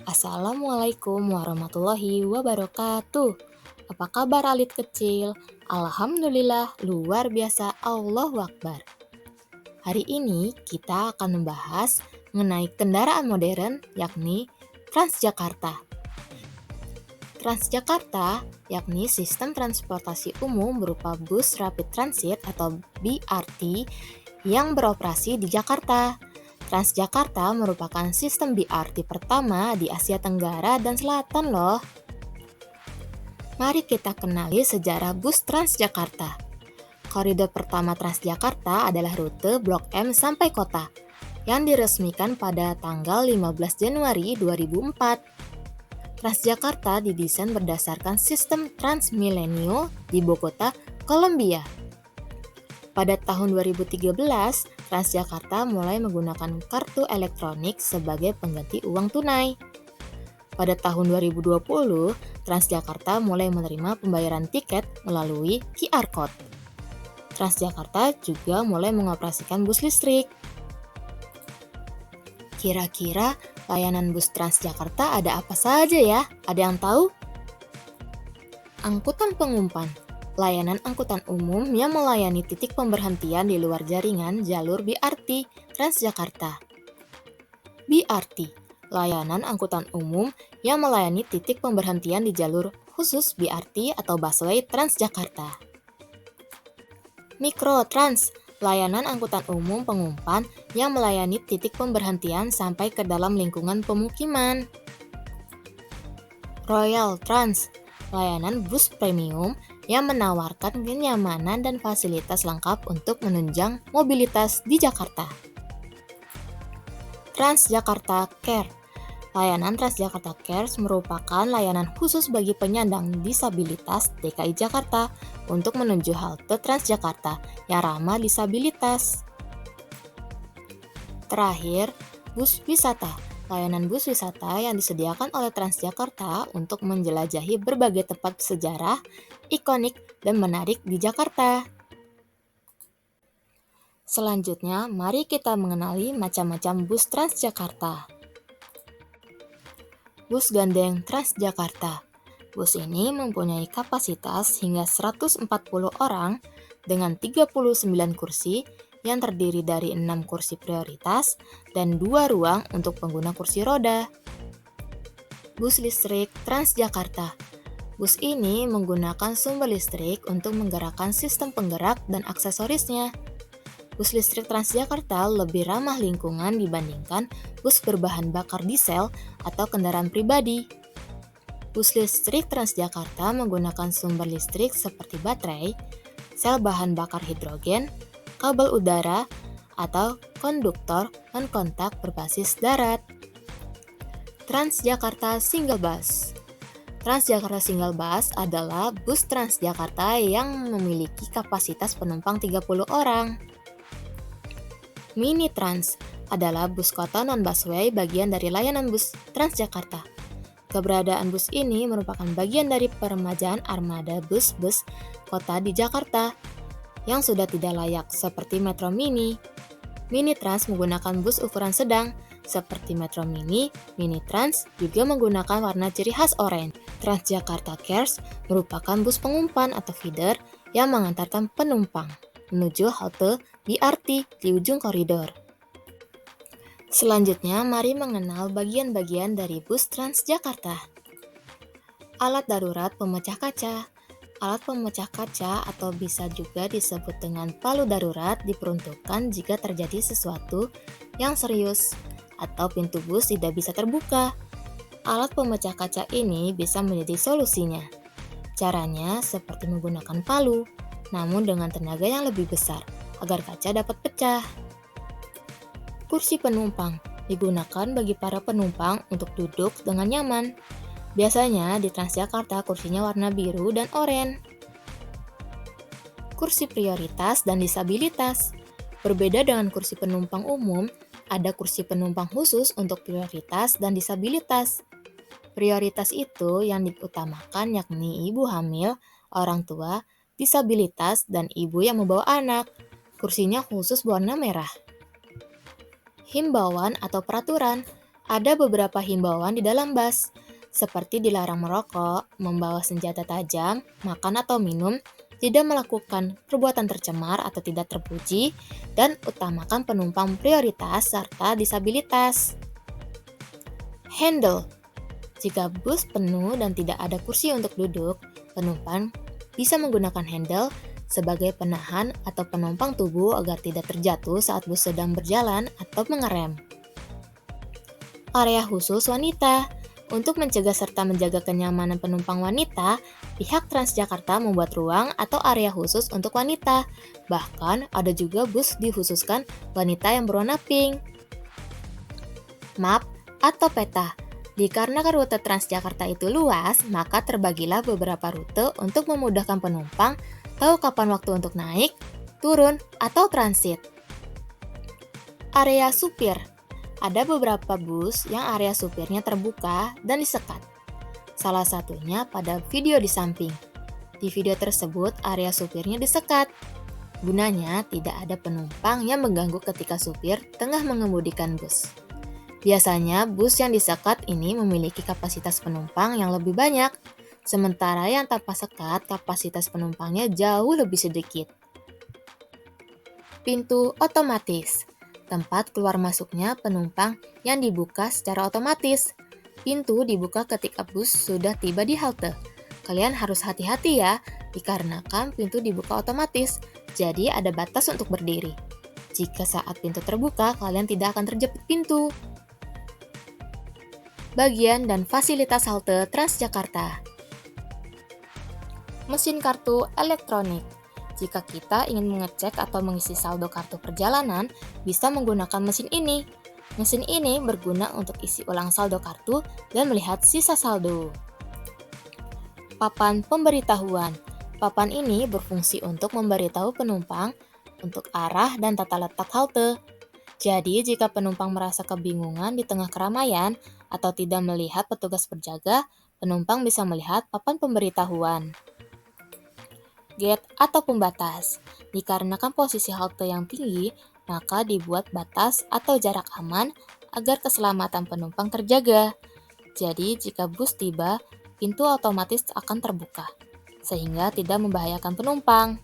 Assalamualaikum warahmatullahi wabarakatuh. Apa kabar alit kecil? Alhamdulillah, luar biasa, Allahu Akbar. Hari ini kita akan membahas mengenai kendaraan modern, yakni Transjakarta. Transjakarta, yakni sistem transportasi umum berupa bus rapid transit atau BRT yang beroperasi di Jakarta. Transjakarta merupakan sistem BRT pertama di Asia Tenggara dan Selatan loh. Mari kita kenali sejarah bus Transjakarta. Koridor pertama Transjakarta adalah rute Blok M sampai kota, yang diresmikan pada tanggal 15 Januari 2004. Transjakarta didesain berdasarkan sistem Transmilenio di Bogota, Kolombia. Pada tahun 2013, Transjakarta mulai menggunakan kartu elektronik sebagai pengganti uang tunai. Pada tahun 2020, Transjakarta mulai menerima pembayaran tiket melalui QR Code. Transjakarta juga mulai mengoperasikan bus listrik. Kira-kira layanan bus Transjakarta ada apa saja ya? Ada yang tahu? Angkutan pengumpan. Layanan angkutan umum yang melayani titik pemberhentian di luar jaringan jalur BRT Transjakarta. BRT, layanan angkutan umum yang melayani titik pemberhentian di jalur khusus BRT atau busway Transjakarta. Mikrotrans, layanan angkutan umum pengumpan yang melayani titik pemberhentian sampai ke dalam lingkungan pemukiman. Royal Trans, layanan bus premium yang menawarkan kenyamanan dan fasilitas lengkap untuk menunjang mobilitas di Jakarta. Transjakarta Care, layanan Transjakarta Care merupakan layanan khusus bagi penyandang disabilitas DKI Jakarta untuk menuju halte Transjakarta yang ramah disabilitas. Terakhir, bus wisata. Layanan bus wisata yang disediakan oleh Transjakarta untuk menjelajahi berbagai tempat sejarah, ikonik, dan menarik di Jakarta. Selanjutnya, mari kita mengenali macam-macam bus Transjakarta. Bus gandeng Transjakarta. Bus ini mempunyai kapasitas hingga 140 orang dengan 39 kursi yang terdiri dari 6 kursi prioritas dan 2 ruang untuk pengguna kursi roda. Bus listrik Transjakarta. Bus ini menggunakan sumber listrik untuk menggerakkan sistem penggerak dan aksesorisnya. Bus listrik Transjakarta lebih ramah lingkungan dibandingkan bus berbahan bakar diesel atau kendaraan pribadi. Bus listrik Transjakarta menggunakan sumber listrik seperti baterai, sel bahan bakar hidrogen, kabel udara, atau konduktor non-kontak berbasis darat. Transjakarta Single Bus. Transjakarta Single Bus adalah bus Transjakarta yang memiliki kapasitas penumpang 30 orang. Mini Trans adalah bus kota non-busway bagian dari layanan bus Transjakarta. Keberadaan bus ini merupakan bagian dari peremajaan armada bus-bus kota di Jakarta yang sudah tidak layak seperti Metro Mini. Mini Trans menggunakan bus ukuran sedang seperti Metro Mini. Mini Trans juga menggunakan warna ciri khas oranye. Transjakarta Cares merupakan bus pengumpan atau feeder yang mengantarkan penumpang menuju halte BRT di ujung koridor. Selanjutnya, mari mengenal bagian-bagian dari bus Transjakarta. Alat darurat pemecah kaca. Alat pemecah kaca atau bisa juga disebut dengan palu darurat diperuntukkan jika terjadi sesuatu yang serius atau pintu bus tidak bisa terbuka. Alat pemecah kaca ini bisa menjadi solusinya. Caranya seperti menggunakan palu, namun dengan tenaga yang lebih besar agar kaca dapat pecah. Kursi penumpang digunakan bagi para penumpang untuk duduk dengan nyaman. Biasanya di Transjakarta kursinya warna biru dan oranye. Kursi prioritas dan disabilitas. Berbeda dengan kursi penumpang umum, ada kursi penumpang khusus untuk prioritas dan disabilitas. Prioritas itu yang diutamakan yakni ibu hamil, orang tua, disabilitas, dan ibu yang membawa anak. Kursinya khusus berwarna merah. Himbauan atau peraturan. Ada beberapa himbauan di dalam bus, seperti dilarang merokok, membawa senjata tajam, makan atau minum, tidak melakukan perbuatan tercemar atau tidak terpuji, dan utamakan penumpang prioritas serta disabilitas. Handle. Jika bus penuh dan tidak ada kursi untuk duduk, penumpang bisa menggunakan handle sebagai penahan atau penopang tubuh agar tidak terjatuh saat bus sedang berjalan atau mengerem. Area khusus wanita. Untuk mencegah serta menjaga kenyamanan penumpang wanita, pihak Transjakarta membuat ruang atau area khusus untuk wanita. Bahkan ada juga bus dikhususkan wanita yang berwarna pink. Map atau peta. Dikarenakan rute Transjakarta itu luas, maka terbagilah beberapa rute untuk memudahkan penumpang tahu kapan waktu untuk naik, turun, atau transit. Area supir. Ada beberapa bus yang area supirnya terbuka dan disekat. Salah satunya pada video di samping. Di video tersebut, area supirnya disekat. Gunanya tidak ada penumpang yang mengganggu ketika supir tengah mengemudikan bus. Biasanya, bus yang disekat ini memiliki kapasitas penumpang yang lebih banyak, sementara yang tanpa sekat kapasitas penumpangnya jauh lebih sedikit. Pintu otomatis. Tempat keluar masuknya penumpang yang dibuka secara otomatis. Pintu dibuka ketika bus sudah tiba di halte. Kalian harus hati-hati ya, dikarenakan pintu dibuka otomatis, jadi ada batas untuk berdiri. Jika saat pintu terbuka, kalian tidak akan terjepit pintu. Bagian dan fasilitas halte Transjakarta. Mesin kartu elektronik. Jika kita ingin mengecek atau mengisi saldo kartu perjalanan, bisa menggunakan mesin ini. Mesin ini berguna untuk isi ulang saldo kartu dan melihat sisa saldo. Papan pemberitahuan. Papan ini berfungsi untuk memberitahu penumpang untuk arah dan tata letak halte. Jadi, jika penumpang merasa kebingungan di tengah keramaian atau tidak melihat petugas berjaga, penumpang bisa melihat papan pemberitahuan. Gate atau pembatas. Dikarenakan posisi halte yang tinggi, maka dibuat batas atau jarak aman agar keselamatan penumpang terjaga. Jadi, jika bus tiba, pintu otomatis akan terbuka, sehingga tidak membahayakan penumpang.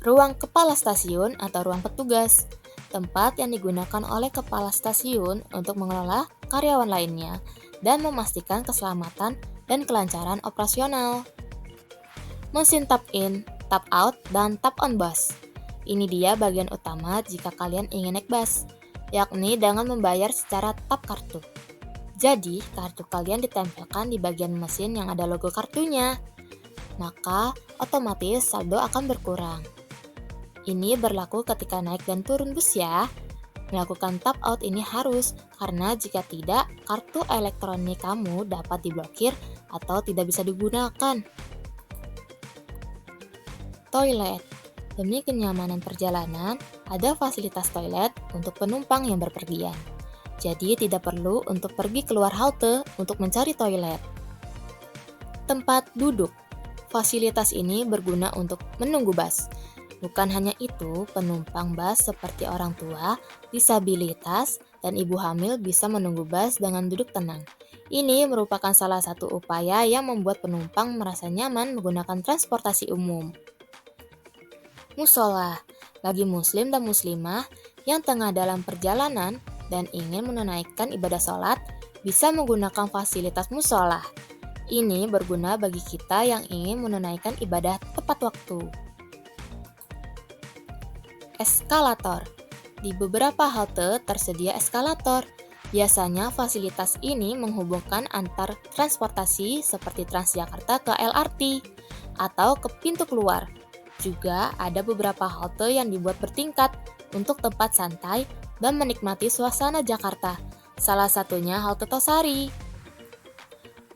Ruang kepala stasiun atau ruang petugas. Tempat yang digunakan oleh kepala stasiun untuk mengelola karyawan lainnya dan memastikan keselamatan dan kelancaran operasional. Mesin tap in, tap out, dan tap on bus. Ini dia bagian utama jika kalian ingin naik bus, yakni dengan membayar secara tap kartu. Jadi, kartu kalian ditempelkan di bagian mesin yang ada logo kartunya. Maka, otomatis saldo akan berkurang. Ini berlaku ketika naik dan turun bus ya. Melakukan tap out ini harus, karena jika tidak, kartu elektronik kamu dapat diblokir atau tidak bisa digunakan. Toilet. Demi kenyamanan perjalanan, ada fasilitas toilet untuk penumpang yang berpergian. Jadi tidak perlu untuk pergi keluar halte untuk mencari toilet. Tempat duduk. Fasilitas ini berguna untuk menunggu bus. Bukan hanya itu, penumpang bus seperti orang tua, disabilitas, dan ibu hamil bisa menunggu bus dengan duduk tenang. Ini merupakan salah satu upaya yang membuat penumpang merasa nyaman menggunakan transportasi umum. Musola. Bagi muslim dan muslimah yang tengah dalam perjalanan dan ingin menunaikan ibadah sholat, bisa menggunakan fasilitas musola. Ini berguna bagi kita yang ingin menunaikan ibadah tepat waktu. Eskalator. Di beberapa halte tersedia eskalator. Biasanya fasilitas ini menghubungkan antar transportasi seperti Transjakarta ke LRT atau ke pintu keluar. Juga ada beberapa halte yang dibuat bertingkat untuk tempat santai dan menikmati suasana Jakarta. Salah satunya halte Tosari.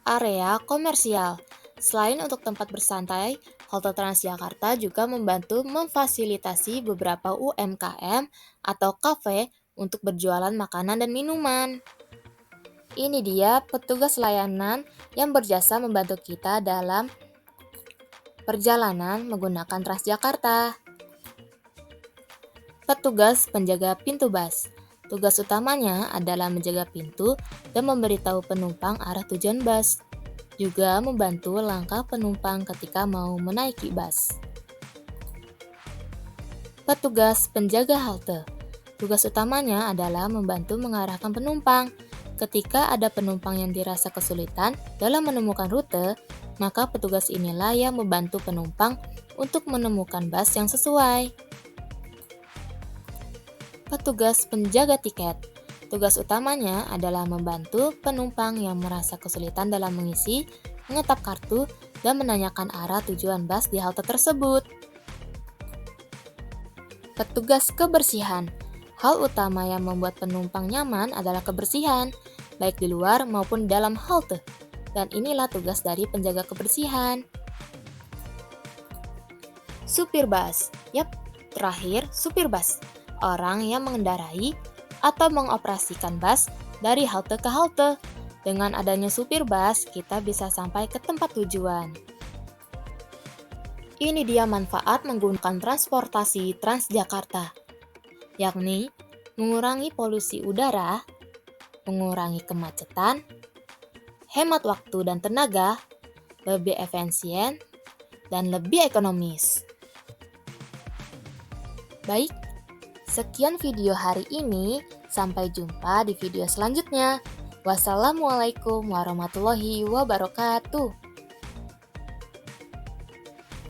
Area komersial. Selain untuk tempat bersantai, halte Transjakarta juga membantu memfasilitasi beberapa UMKM atau kafe untuk berjualan makanan dan minuman. Ini dia petugas layanan yang berjasa membantu kita dalam perjalanan menggunakan Transjakarta. Petugas penjaga pintu bus. Tugas utamanya adalah menjaga pintu dan memberitahu penumpang arah tujuan bus. Juga membantu langkah penumpang ketika mau menaiki bus. Petugas penjaga halte. Tugas utamanya adalah membantu mengarahkan penumpang. Ketika ada penumpang yang dirasa kesulitan dalam menemukan rute, maka petugas inilah yang membantu penumpang untuk menemukan bus yang sesuai. Petugas penjaga tiket. Tugas utamanya adalah membantu penumpang yang merasa kesulitan dalam mengisi, mengetap kartu, dan menanyakan arah tujuan bus di halte tersebut. Petugas kebersihan. Hal utama yang membuat penumpang nyaman adalah kebersihan, baik di luar maupun dalam halte. Dan inilah tugas dari penjaga kebersihan. Supir bus. Yap, terakhir supir bus. Orang yang mengendarai atau mengoperasikan bus dari halte ke halte. Dengan adanya supir bus, kita bisa sampai ke tempat tujuan. Ini dia manfaat menggunakan transportasi Transjakarta, yakni mengurangi polusi udara, mengurangi kemacetan, hemat waktu dan tenaga, lebih efisien, dan lebih ekonomis. Baik, sekian video hari ini. Sampai jumpa di video selanjutnya. Wassalamualaikum warahmatullahi wabarakatuh.